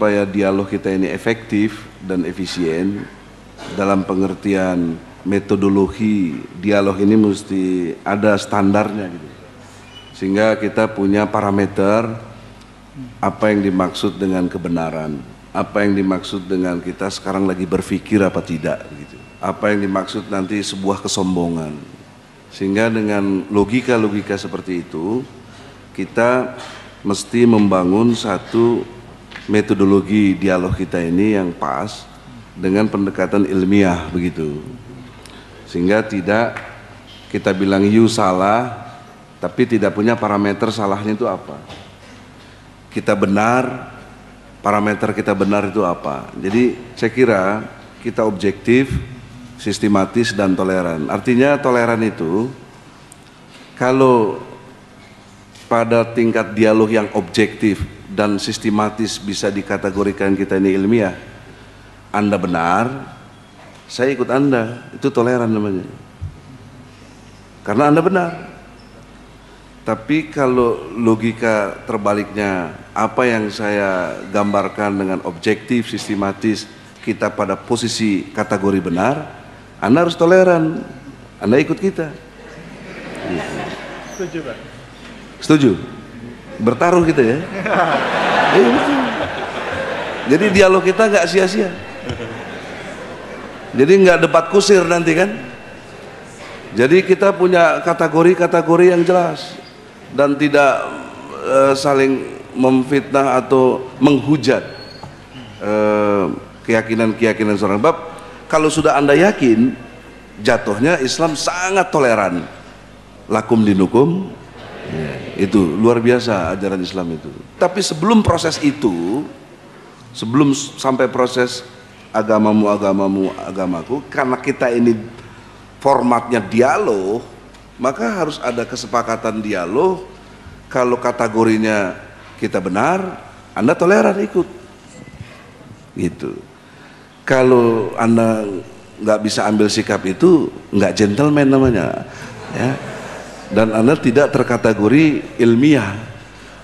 supaya dialog kita ini efektif dan efisien, dalam pengertian metodologi dialog ini mesti ada standarnya gitu. Sehingga kita punya parameter apa yang dimaksud dengan kebenaran, apa yang dimaksud dengan kita sekarang lagi berpikir apa tidak gitu. Apa yang dimaksud nanti sebuah kesombongan. Sehingga dengan logika-logika seperti itu kita mesti membangun satu metodologi dialog kita ini yang pas dengan pendekatan ilmiah begitu. Sehingga tidak kita bilang you salah tapi tidak punya parameter salahnya itu apa. Kita benar, parameter kita benar itu apa. Jadi saya kira kita objektif, sistematis dan toleran. Artinya toleran itu kalau pada tingkat dialog yang objektif dan sistematis bisa dikategorikan kita ini ilmiah, Anda benar, saya ikut Anda, itu toleran namanya. Karena Anda benar. Tapi kalau logika terbaliknya, apa yang saya gambarkan dengan objektif, sistematis, kita pada posisi kategori benar, Anda harus toleran, Anda ikut kita. Setuju, Pak? Setuju? Bertaruh kita ya? Betul. Jadi dialog kita nggak sia-sia. Jadi nggak debat kusir nanti kan? Jadi kita punya kategori-kategori yang jelas dan tidak saling memfitnah atau menghujat keyakinan-keyakinan seorang. Sebab kalau sudah Anda yakin, jatuhnya Islam sangat toleran. Lakum dinukum, itu luar biasa ajaran Islam itu. Tapi sebelum proses itu, sebelum sampai proses agamamu, agamaku, karena kita ini formatnya dialog, maka harus ada kesepakatan dialog. Kalau kategorinya kita benar, Anda toleran ikut gitu. Kalau Anda nggak bisa ambil sikap itu, nggak gentleman namanya ya. Dan Anda tidak terkategori ilmiah.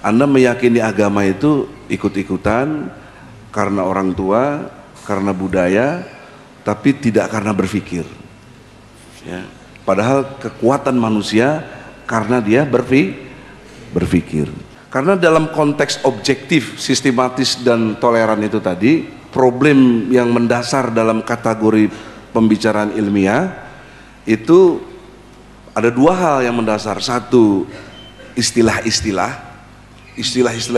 Anda meyakini agama itu ikut-ikutan karena orang tua, karena budaya, tapi tidak karena berpikir ya. Padahal kekuatan manusia karena dia berpikir. Karena dalam konteks objektif, sistematis dan toleran itu tadi, problem yang mendasar dalam kategori pembicaraan ilmiah itu ada dua hal yang mendasar. Satu, istilah-istilah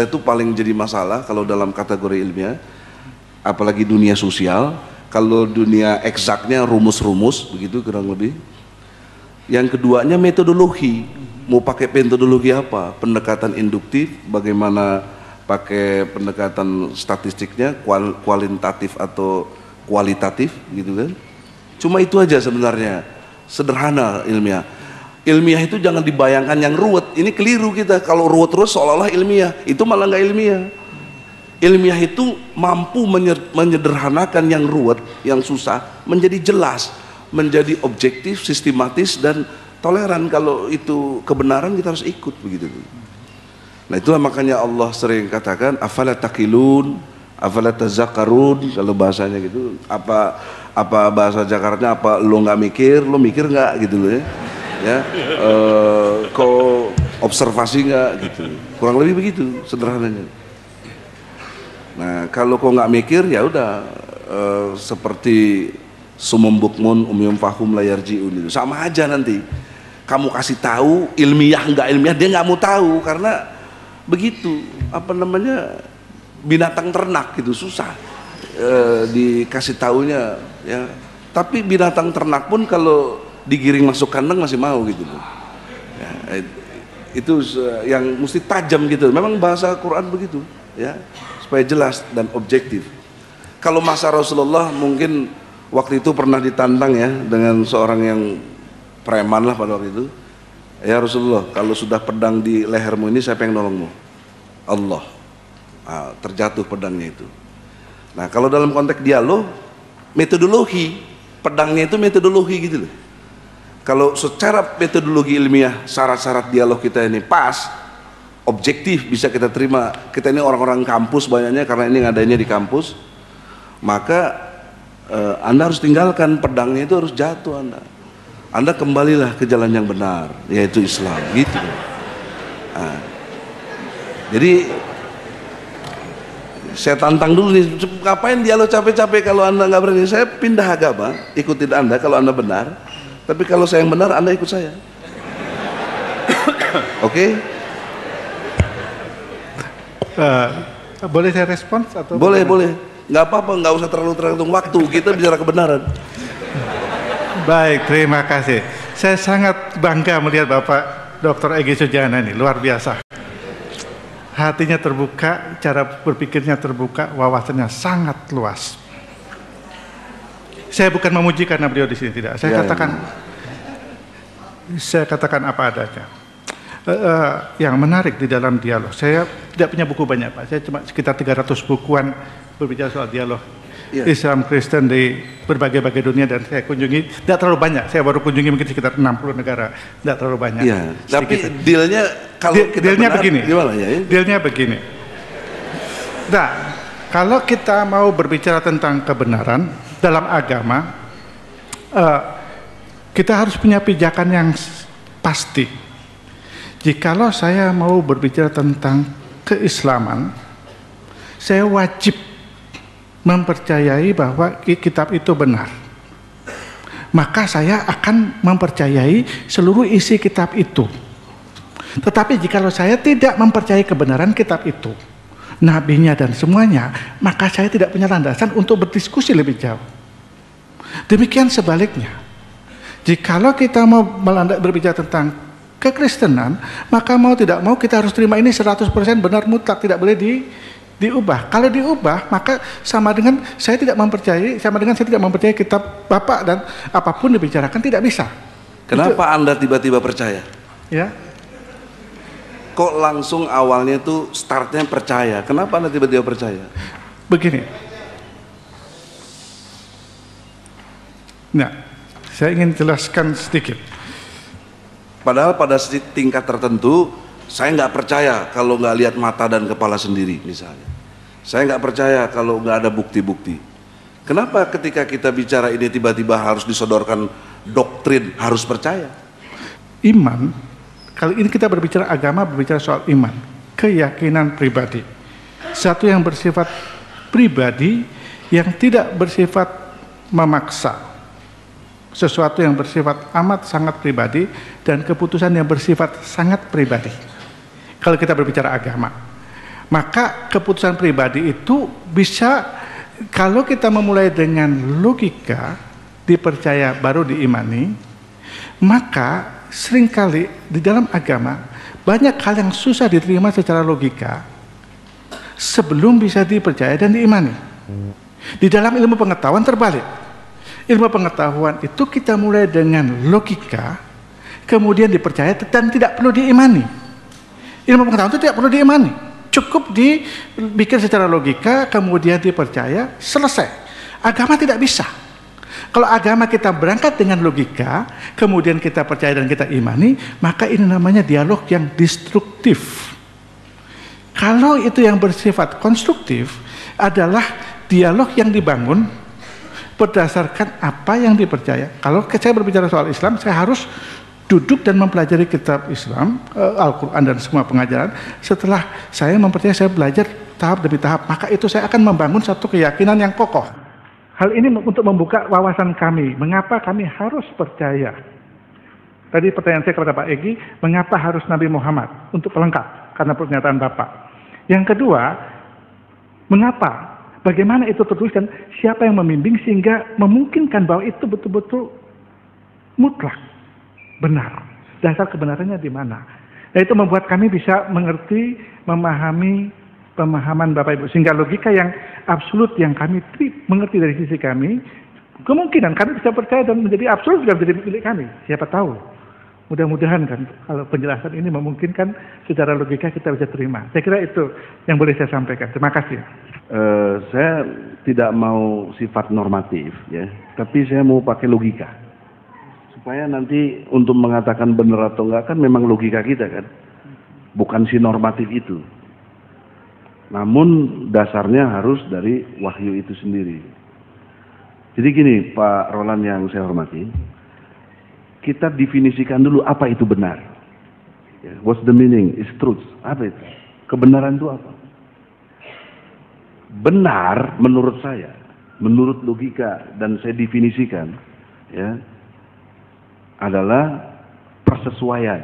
itu paling jadi masalah kalau dalam kategori ilmiah, apalagi dunia sosial. Kalau dunia eksaknya rumus-rumus begitu kurang lebih. Yang keduanya metodologi, mau pakai metodologi apa? Pendekatan induktif, bagaimana pakai pendekatan statistiknya, kualitatif atau kualitatif gitu kan. Cuma itu aja sebenarnya, sederhana ilmiah. Ilmiah itu jangan dibayangkan yang ruwet, ini keliru kita. Kalau ruwet terus seolah-olah ilmiah, itu malah nggak ilmiah. Ilmiah itu mampu menyederhanakan yang ruwet, yang susah, menjadi jelas, menjadi objektif, sistematis dan toleran. Kalau itu kebenaran kita harus ikut begitu. Nah itulah makanya Allah sering katakan afala taqilun, afala tazakkarun, kalau bahasanya gitu. Apa bahasa Jakartanya, apa lo nggak mikir, lo mikir nggak gitu loh ya. Kau observasi nggak gitu. Kurang lebih begitu sederhananya. Nah kalau kau nggak mikir ya udah seperti sumum bukmun umyum fahum layar jiun, sama aja nanti. Kamu kasih tahu ilmiah nggak ilmiah, dia nggak mau tahu karena begitu apa namanya binatang ternak gitu, susah dikasih taunya ya. Tapi binatang ternak pun kalau digiring masuk kandang masih mau gitu loh ya, itu yang mesti tajam gitu. Memang bahasa Quran begitu ya, supaya jelas dan objektif. Kalau masa Rasulullah mungkin waktu itu pernah ditantang ya dengan seorang yang preman lah pada waktu itu. Ya Rasulullah, kalau sudah pedang di lehermu ini siapa yang nolongmu? Allah. Nah, terjatuh pedangnya itu. Nah kalau dalam konteks dialog, metodologi, pedangnya itu metodologi gitu loh. Kalau secara metodologi ilmiah syarat-syarat dialog kita ini pas, objektif bisa kita terima. Kita ini orang-orang kampus banyaknya karena ini ngadainnya di kampus, maka Anda harus tinggalkan pedangnya, itu harus jatuh Anda kembalilah ke jalan yang benar, yaitu Islam, gitu. Nah, jadi saya tantang dulu nih, ngapain dialog capek-capek kalau Anda nggak berani? Saya pindah agama, ikutin Anda kalau Anda benar, tapi kalau saya yang benar, Anda ikut saya. Oke? Boleh saya respons atau? Boleh, boleh. Nggak apa-apa, nggak usah terlalu tergantung waktu. Kita bicara kebenaran. Baik, terima kasih. Saya sangat bangga melihat Bapak Dr. Egy Sujana ini, luar biasa. Hatinya terbuka, cara berpikirnya terbuka, wawasannya sangat luas. Saya bukan memuji karena beliau di sini, tidak. Saya katakan apa adanya. Yang menarik di dalam dialog, saya tidak punya buku banyak, Pak. Saya cuma sekitar 300 bukuan berbicara soal dialog Islam Kristen di berbagai-bagai dunia, dan saya kunjungi tidak terlalu banyak. Saya baru kunjungi mungkin sekitar 60 negara, tidak terlalu banyak. Iya, tapi dealnya kalau kita dealnya benar, begini. Gimana ya? Dealnya begini. Nah, kalau kita mau berbicara tentang kebenaran dalam agama, kita harus punya pijakan yang pasti. Jikalau saya mau berbicara tentang keislaman, saya wajib mempercayai bahwa kitab itu benar. Maka saya akan mempercayai seluruh isi kitab itu. Tetapi jikalau saya tidak mempercayai kebenaran kitab itu, nabinya dan semuanya, maka saya tidak punya landasan untuk berdiskusi lebih jauh. Demikian sebaliknya. Jikalau kita mau berbicara tentang kekristenan, maka mau tidak mau kita harus terima ini 100% benar mutlak, tidak boleh diubah. Kalau diubah, maka sama dengan saya tidak mempercayai kitab Bapak, dan apapun dibicarakan tidak bisa. Kenapa Anda tiba-tiba percaya? Ya. Kok langsung awalnya tuh startnya percaya? Kenapa Anda tiba-tiba percaya? Begini. Nah, saya ingin jelaskan sedikit. Padahal pada tingkat tertentu saya nggak percaya kalau nggak lihat mata dan kepala sendiri misalnya. Saya nggak percaya kalau nggak ada bukti-bukti. Kenapa ketika kita bicara ini tiba-tiba harus disodorkan doktrin harus percaya? Iman, kali ini kita berbicara agama, berbicara soal iman, keyakinan pribadi. Satu yang bersifat pribadi, yang tidak bersifat memaksa. Sesuatu yang bersifat amat sangat pribadi, dan keputusan yang bersifat sangat pribadi. Kalau kita berbicara agama, maka keputusan pribadi itu bisa, kalau kita memulai dengan logika, dipercaya baru diimani, maka seringkali di dalam agama banyak hal yang susah diterima secara logika sebelum bisa dipercaya dan diimani. Di dalam ilmu pengetahuan terbalik. Ilmu pengetahuan itu kita mulai dengan logika, kemudian dipercaya dan tidak perlu diimani. Ilmu pengetahuan itu tidak perlu diimani, cukup dibikin secara logika, kemudian dipercaya, selesai. Agama tidak bisa. Kalau agama kita berangkat dengan logika, kemudian kita percaya dan kita imani, maka ini namanya dialog yang destruktif. Kalau itu yang bersifat konstruktif, adalah dialog yang dibangun berdasarkan apa yang dipercaya. Kalau saya berbicara soal Islam, saya harus duduk dan mempelajari kitab Islam, Al-Quran dan semua pengajaran. Setelah saya mempercayai, saya belajar tahap demi tahap, maka itu saya akan membangun satu keyakinan yang kokoh. Hal ini untuk membuka wawasan kami, mengapa kami harus percaya. Tadi pertanyaan saya kepada Pak Egy, mengapa harus Nabi Muhammad? Untuk pelengkap, karena pernyataan Bapak. Yang kedua, mengapa? Bagaimana itu tertulis dan siapa yang membimbing sehingga memungkinkan bahwa itu betul-betul mutlak, benar. Dasar kebenarannya di mana? Nah, itu membuat kami bisa mengerti, memahami pemahaman Bapak Ibu. Sehingga logika yang absolut yang kami mengerti dari sisi kami, kemungkinan kami bisa percaya dan menjadi absolut juga menjadi milik kami. Siapa tahu. Mudah-mudahan kan kalau penjelasan ini memungkinkan secara logika kita bisa terima. Saya kira itu yang boleh saya sampaikan. Terima kasih. Saya tidak mau sifat normatif ya, tapi saya mau pakai logika. Supaya nanti untuk mengatakan benar atau enggak kan memang logika kita kan. bukan si normatif itu. Namun dasarnya harus dari wahyu itu sendiri. Jadi gini, Pak Roland yang saya hormati, kita definisikan dulu apa itu benar. What's the meaning? Is truth. Apa itu? Kebenaran itu apa? Benar menurut saya, menurut logika dan saya definisikan, ya, adalah persesuaian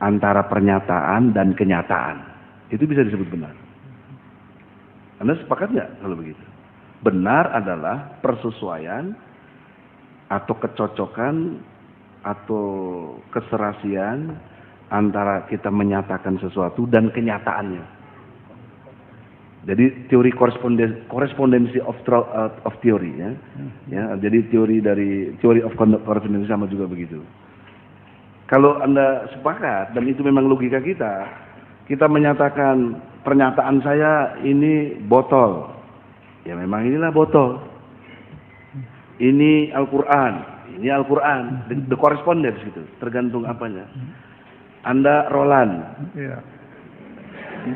antara pernyataan dan kenyataan. Itu bisa disebut benar. Anda sepakat nggak kalau begitu? Benar adalah persesuaian atau kecocokan atau keserasian antara kita menyatakan sesuatu dan kenyataannya. Jadi teori korespondensi of theory, ya. Ya, jadi teori of correspondency sama juga begitu. Kalau Anda sepakat dan itu memang logika kita menyatakan pernyataan saya ini botol. Ya memang inilah botol. Ini Al-Qur'an, ini Al-Qur'an, the correspondence gitu, tergantung apanya. Anda Roland. Iya.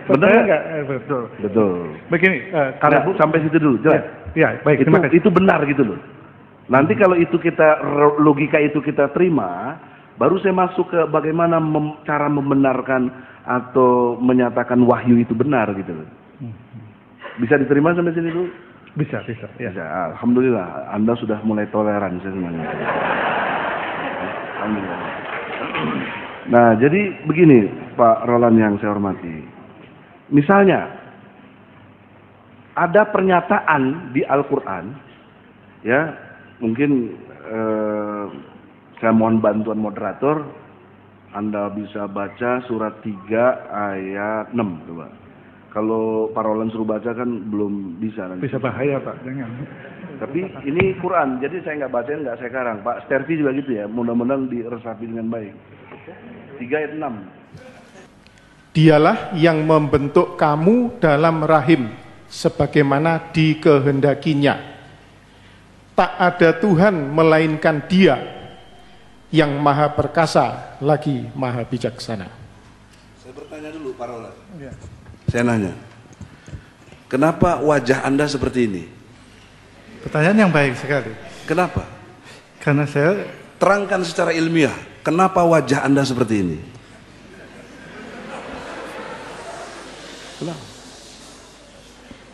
Benar enggak? Betul. Betul. Begini, Kalau sampai situ dulu, jelas. Ya, baik, terima kasih. Itu benar gitu loh. Nanti kalau itu logika itu kita terima, baru saya masuk ke bagaimana cara membenarkan atau menyatakan wahyu itu benar gitu loh. Bisa diterima sampai sini dulu? Bisa. Ya. Bisa. Alhamdulillah, Anda sudah mulai toleran saya semuanya. Alhamdulillah. Nah, jadi begini, Pak Roland yang saya hormati. Misalnya, ada pernyataan di Al-Quran, ya, mungkin saya mohon bantuan moderator, Anda bisa baca surat 3 ayat 6, coba. Kalau Pak Roland suruh baca kan belum bisa. Nanti. Bisa bahaya Pak, jangan. Tapi ini Quran, jadi saya nggak bacain, nggak saya karang. Pak Stervi juga gitu ya, mudah-mudahan diresapi dengan baik. 3 ayat 6. Dialah yang membentuk kamu dalam rahim, sebagaimana dikehendakinya. Tak ada Tuhan melainkan Dia, yang maha perkasa lagi maha bijaksana. Saya bertanya dulu Pak Roland. Ya. Saya nanya, kenapa wajah Anda seperti ini? Pertanyaan yang baik sekali. Kenapa? Karena saya Terangkan secara ilmiah, kenapa wajah Anda seperti ini? Kenapa?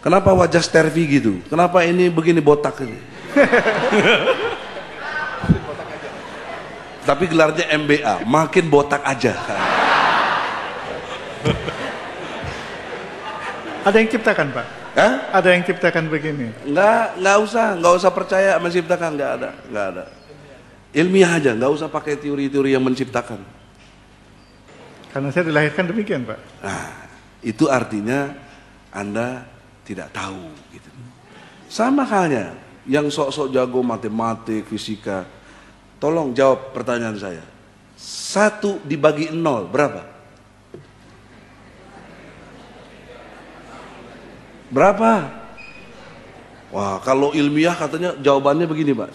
Kenapa wajah Stervi gitu? Kenapa ini begini botak ini? Tapi gelarnya MBA, makin botak aja. ada yang ciptakan Pak. Hah? Ada yang ciptakan begini. Nggak usah percaya menciptakan, nggak ada. Ilmiah aja, nggak usah pakai teori-teori yang menciptakan. Karena saya dilahirkan demikian Pak. Nah, itu artinya Anda tidak tahu gitu. Sama halnya yang sok-sok jago matematik, fisika. Tolong jawab pertanyaan saya. 1 dibagi 0 berapa? Berapa? Wah, kalau ilmiah katanya jawabannya begini, Pak.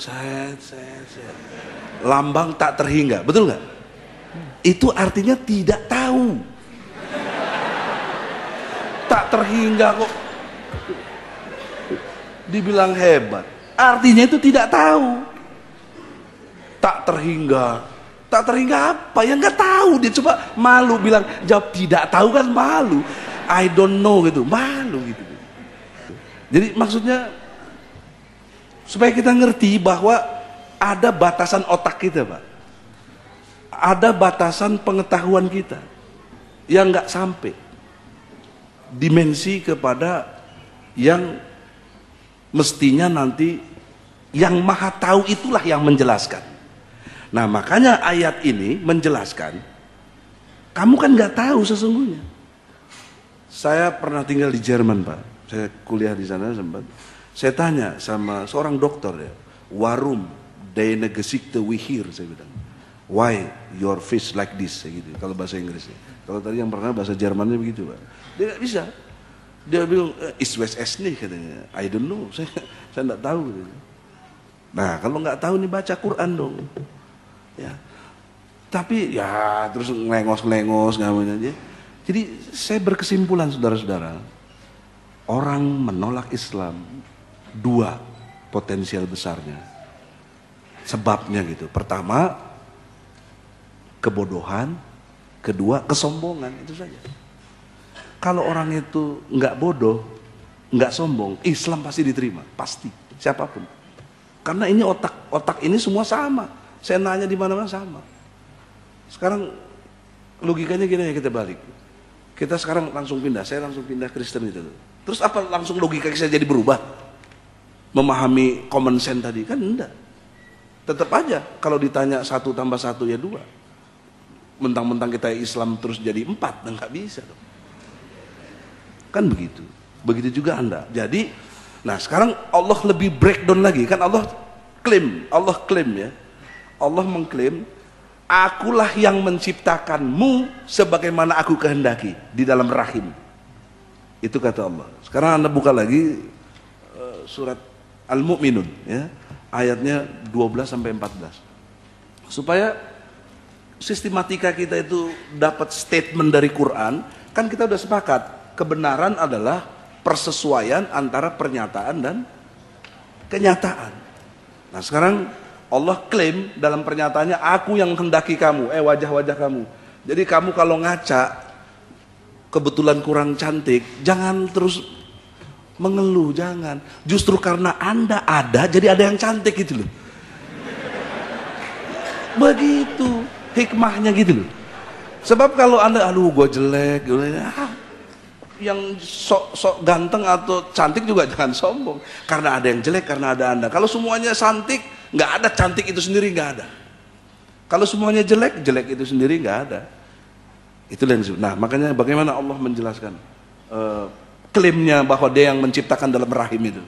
Lambang tak terhingga, betul nggak? Itu artinya tidak tahu. Tak terhingga kok dibilang hebat. Artinya itu tidak tahu. Tak terhingga apa? Ya nggak tahu. Dia coba malu bilang jawab tidak tahu kan malu. I don't know gitu, malu gitu. Jadi maksudnya supaya kita ngerti bahwa ada batasan otak kita, Pak. Ada batasan pengetahuan kita yang nggak sampai dimensi kepada yang mestinya nanti yang maha tahu itulah yang menjelaskan. Nah makanya ayat ini menjelaskan kamu kan nggak tahu sesungguhnya. Saya pernah tinggal di Jerman, Pak. Saya kuliah di sana sempat. Saya tanya sama seorang dokter ya, warum deine Gesichte wie hier, saya bilang. Why your face like this, saya gitu. Kalau bahasa Inggrisnya. Kalau tadi yang pernah bahasa Jermannya begitu, Pak. Dia nggak bisa. Dia bilang is West S nih katanya. I don't know, saya nggak tahu. Nah kalau nggak tahu nih baca Quran dong. Ya. Tapi ya terus ngelengos namanya aja. Jadi saya berkesimpulan saudara-saudara, orang menolak Islam dua potensial besarnya. Sebabnya gitu. Pertama, kebodohan. Kedua, kesombongan. Itu saja. Kalau orang itu nggak bodoh, nggak sombong, Islam pasti diterima. Pasti. Siapapun. Karena ini otak ini semua sama. Saya nanya di mana-mana sama. Sekarang logikanya gini ya, kita balik. Kita sekarang langsung pindah. Saya langsung pindah Kristen gitu. Terus apa langsung logika saya jadi berubah? Memahami common sense tadi? Kan enggak. Tetap aja kalau ditanya 1 tambah 1 ya 2. Mentang-mentang kita Islam terus jadi 4, dan nggak bisa dong. Kan begitu. Begitu juga Anda. Jadi, nah sekarang Allah lebih breakdown lagi. Kan Allah klaim ya. Allah mengklaim, akulah yang menciptakanmu sebagaimana aku kehendaki di dalam rahim. Itu kata Allah. Sekarang Anda buka lagi surat Al-Mu'minun ya. Ayatnya 12-14. Supaya sistematika kita itu dapat statement dari Quran, kan kita udah sepakat, kebenaran adalah persesuaian antara pernyataan dan kenyataan. Nah sekarang Allah klaim dalam pernyataannya, aku yang hendaki kamu, wajah-wajah kamu. Jadi kamu kalau ngaca, kebetulan kurang cantik, jangan terus mengeluh, jangan. Justru karena Anda ada, jadi ada yang cantik gitu loh. Begitu hikmahnya gitu loh. Sebab kalau Anda, aduh gue jelek, yang sok ganteng atau cantik juga jangan sombong. Karena ada yang jelek, karena ada Anda. Kalau semuanya cantik, nggak ada cantik itu sendiri, nggak ada. Kalau semuanya jelek, jelek itu sendiri nggak ada. Itulah yang disebut. Nah makanya bagaimana Allah menjelaskan klaimnya bahwa dia yang menciptakan dalam rahim itu.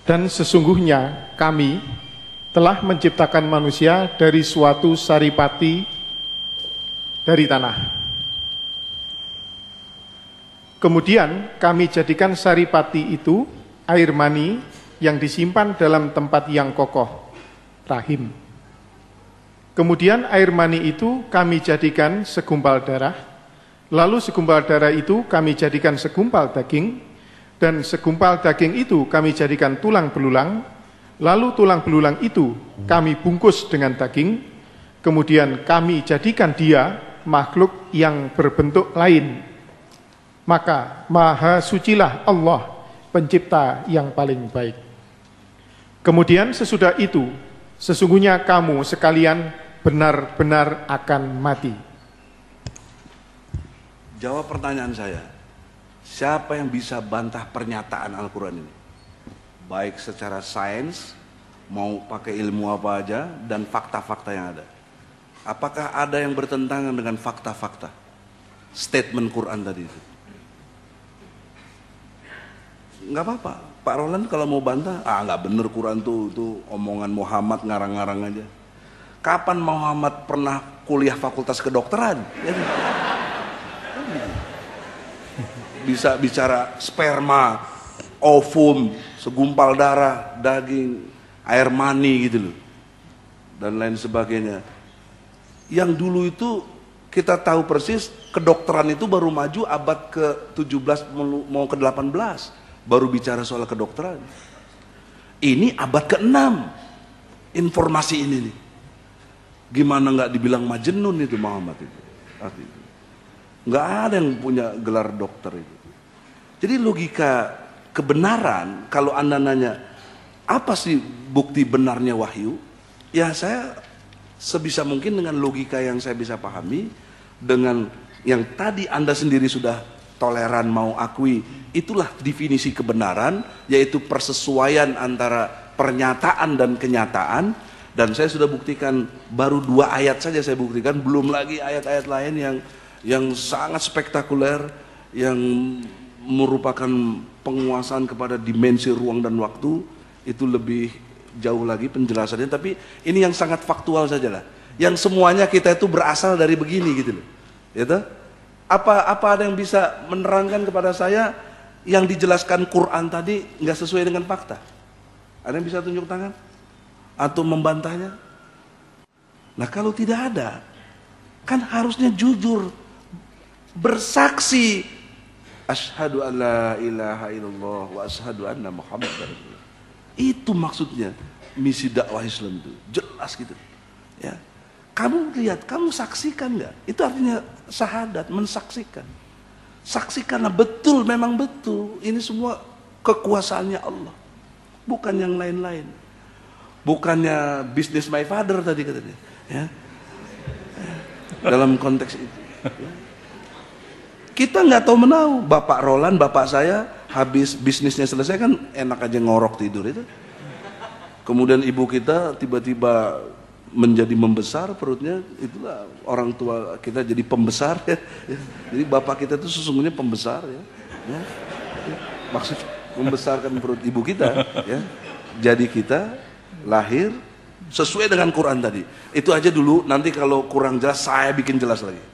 Dan sesungguhnya kami telah menciptakan manusia dari suatu saripati dari tanah. Kemudian kami jadikan saripati itu air mani yang disimpan dalam tempat yang kokoh, rahim. Kemudian air mani itu kami jadikan segumpal darah. Lalu segumpal darah itu kami jadikan segumpal daging, dan segumpal daging itu kami jadikan tulang belulang, lalu tulang belulang itu kami bungkus dengan daging, kemudian kami jadikan dia makhluk yang berbentuk lain. Maka maha sucilah Allah, pencipta yang paling baik. Kemudian sesudah itu, sesungguhnya kamu sekalian benar-benar akan mati. Jawab pertanyaan saya, siapa yang bisa bantah pernyataan Al-Quran ini? Baik secara sains, mau pakai ilmu apa aja, dan fakta-fakta yang ada. Apakah ada yang bertentangan dengan fakta-fakta statement Quran tadi itu? Nggak apa-apa, Pak Roland kalau mau bantah, nggak bener Quran itu omongan Muhammad ngarang-ngarang aja. Kapan Muhammad pernah kuliah fakultas kedokteran? Bisa bicara sperma, ovum, segumpal darah, daging, air mani gitu loh, dan lain sebagainya. Yang dulu itu kita tahu persis kedokteran itu baru maju abad ke-17 mau ke-18, baru bicara soal kedokteran. Ini abad ke-6 informasi ini nih. Gimana nggak dibilang majnun itu Muhammad itu? Artinya nggak ada yang punya gelar dokter itu. Jadi logika kebenaran, kalau Anda nanya apa sih bukti benarnya wahyu, ya saya sebisa mungkin dengan logika yang saya bisa pahami, dengan yang tadi Anda sendiri sudah toleran mau akui, itulah definisi kebenaran, yaitu persesuaian antara pernyataan dan kenyataan. Dan saya sudah buktikan, baru 2 ayat saja saya buktikan, belum lagi ayat-ayat lain yang sangat spektakuler, yang merupakan penguasaan kepada dimensi ruang dan waktu. Itu lebih jauh lagi penjelasannya, tapi ini yang sangat faktual saja lah, yang semuanya kita itu berasal dari begini gitu loh, gitu. Apa ada yang bisa menerangkan kepada saya yang dijelaskan Quran tadi nggak sesuai dengan fakta? Ada yang bisa tunjuk tangan atau membantahnya? Nah kalau tidak ada, kan harusnya jujur bersaksi asyhadu an la ilaha illallah wa asyhadu anna muhammadar rasulullah. Itu maksudnya misi dakwah Islam itu. Jelas gitu. Ya. Kamu lihat, kamu saksikan nggak? Itu artinya syahadat, mensaksikan. Saksikanlah betul, memang betul. Ini semua kekuasaannya Allah. Bukan yang lain-lain. Bukannya business my father tadi katanya. Ya. Dalam konteks itu. Ya. Kita nggak tahu menahu. Bapak Roland, bapak saya, habis bisnisnya selesai kan enak aja ngorok tidur itu. Kemudian ibu kita tiba-tiba menjadi membesar perutnya, itulah orang tua kita jadi pembesar ya. Jadi bapak kita itu sesungguhnya pembesar ya. Ya. Maksud membesarkan perut ibu kita ya. Jadi kita lahir sesuai dengan Quran tadi. Itu aja dulu, nanti kalau kurang jelas saya bikin jelas lagi.